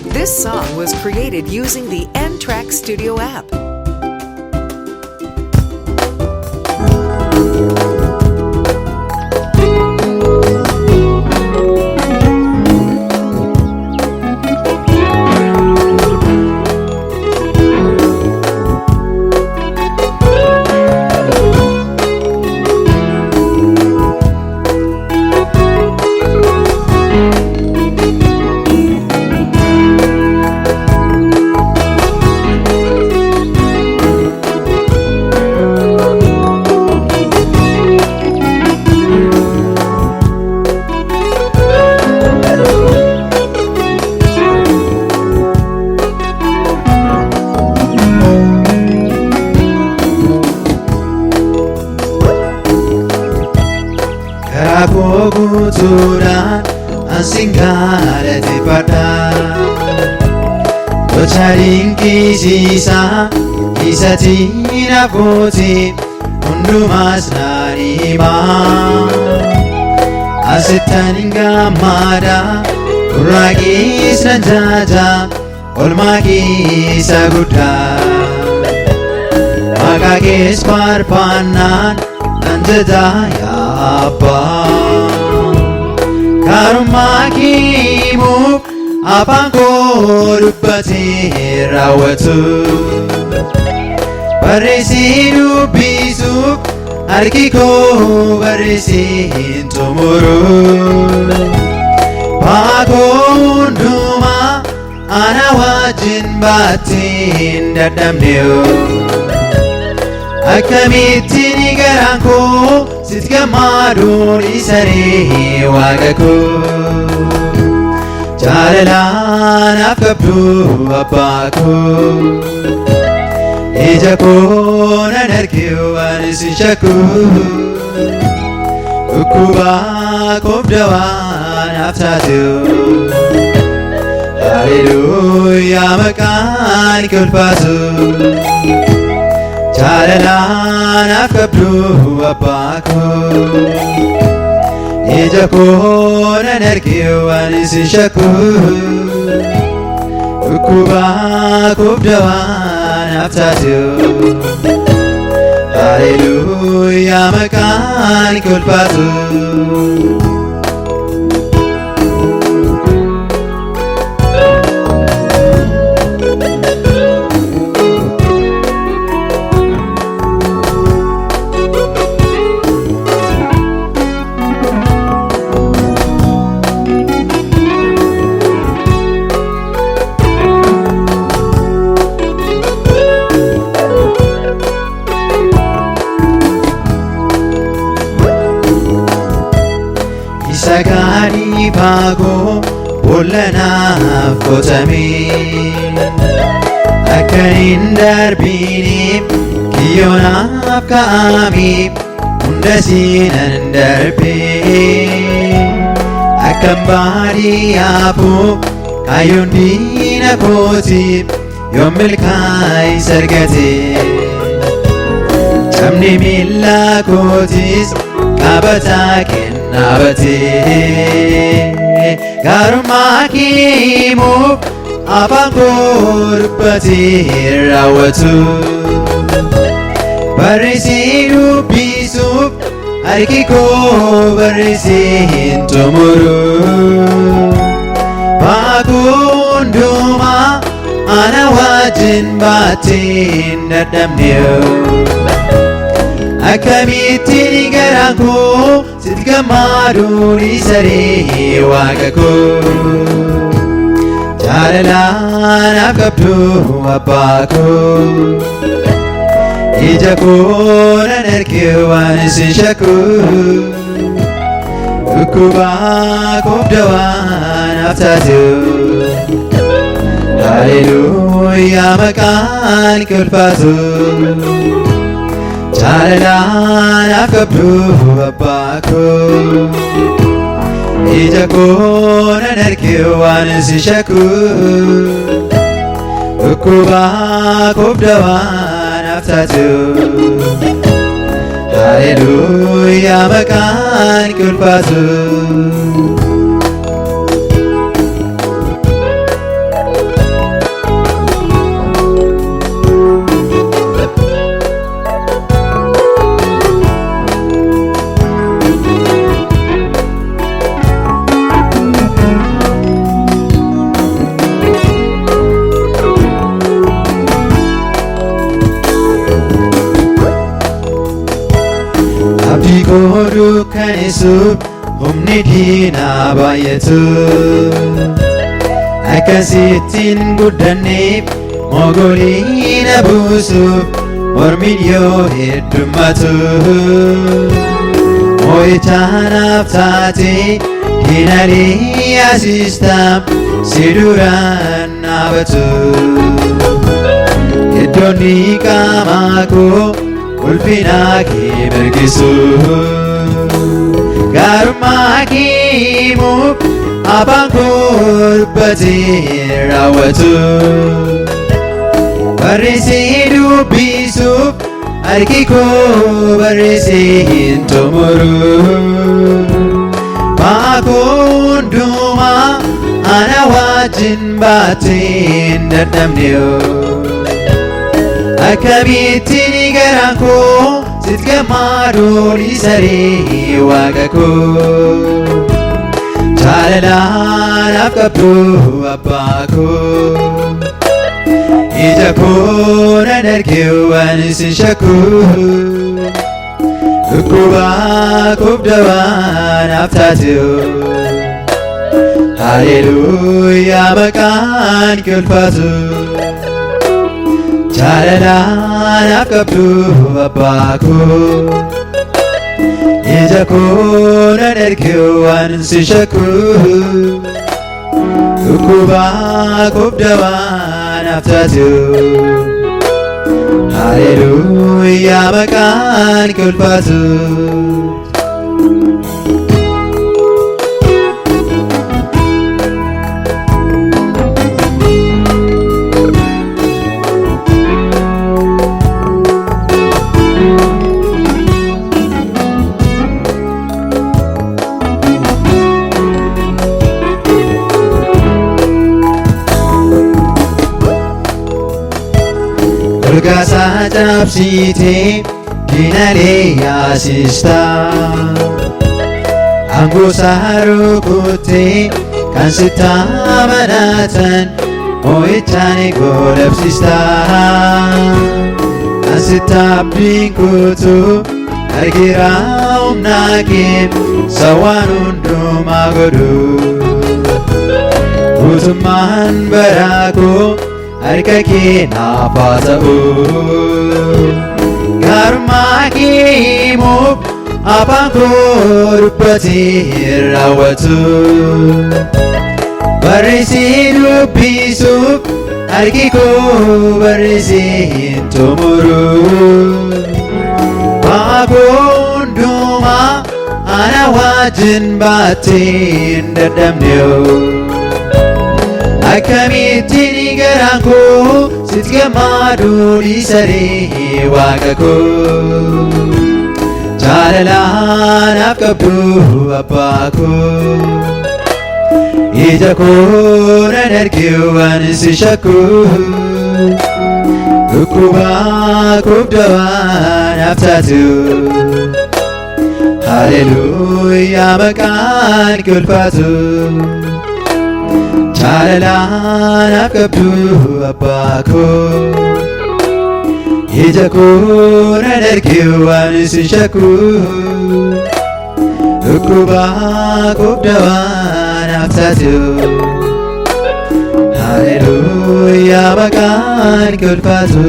This song was created using the N-Track Studio app. Kuturan asingkara di pada Docaring kisisa Kisah tina putih Undumas narima Asitan gamada Kuragis dan jaja Olmagi saguda Makagis parpanan Dan jedaya apa Karma kimu apa korupati rawatu Barisi dubisu Arkiko barisi tumuru Pakunduma ana wajin batin dadamneu Akamitini garanko sitka madun isari wagaku Jalalan afkabdu apaku Ijaku nanarkiu anisishaku Ukuba kubdawan aftatu Haleluya makan kulpasu Jalalan afkabdu apaku Ijaku nanarkiu anisishaku Ukuba kubdawan aftatu Haleluya makan kulpatu Sagani pago bolanaaf qotame Akkanin darbinim kiyyonaaf ka'ame Hunda siinan darbe Akkan baadiyyaafuu kaayyoon diina kootiif yoon milkaa'e sargate Cabni miilla kootis qabataa kennabate Garummaa kimuuf afaan koruphatee raawwatu Barreessee dubbisuuf harki koo barreessee hin xumuru Hundumaa ana wajjin baattee hin dadhabneu Akkamittiin garaan koo sitti gammaduun isaree waaqa koo Jalalaan afkabdu abbaa koo Ija koo nan argee waan isin shakku Dhukkuba kubdawaan aftaatu Haleluuyaa maqaan kulfaatu Jalalaan afkabdu abbaa koo Ija koo nan argee waan isin shakku Dhukkuba kubdawaan aftaatu Haleluuyaa maqaan kulfaatu balleessuuf humni diinaa baay'atu. Akkasittiin guddanneef mogoliina buusuuf mormiin yoo heddummatu. Moo'ichaanaaf taatee diinaalee asiistaam si duraan dhaabatu. Iddoonni qaamaa koo ulfina kee mirgisu. Gaarummaa kee himuuf afaan koo dubbatee raawwatu. Barreessee dubbisuuf harki koo barreessee hin xumuru. Ba'aa koo hundumaa ana wajjin baatee hin dadhabne. Akkamittiin garaan koo sitti gammadu dhiisaree waaqa koo. Jaalalaan naaf qabdu abbaa koo. Ija koo nan argee waan sin shakku. Dhukkuba kubda waan naaf taate. Haleluuyaa maqaan kee ulfaatu. Jaalalaan naaf qabdu abbaa koo. Ija koo nan argee waan sin shakku. Dhukkuba kubda waan naaf taate. Haleluuyaa maqaan kee ulfaatu. Golgaasaa cabsitee diinaalee yaasistaa. Aangoo isaa rukuttee kan sitti amanatan moo'ichaan goolabsiistaa. Kan sitti abdiin kutuu argira humna kee sawaan hundumaa godhu. Mootummaan bara koo harka kee naaf haa ta'u. Gaarummaa kee himuuf afaan koo dubbatee raawwatu. Barreessee dubbisuuf harki koo barreessee hin xumuru. Ba'aa koo hundumaa ana wajjin baatee hin dadhabne. Akkamittiin garaan koo sitti gammadu dhiisaree waaqa koo. Jaalalaan naaf qabdu abbaa koo. Ija koo nan argee waan sin shakku. Dhukkuba kubda waan naaf taate. Haleluuyaa maqaan kee ulfaatu. Jaalalaan naaf qabdu abbaa koo. Ija koo nan argee waan sin shakku. Dhukkuba kubda waan naaf taate. Haleluuyaa maqaan kee ulfaatu.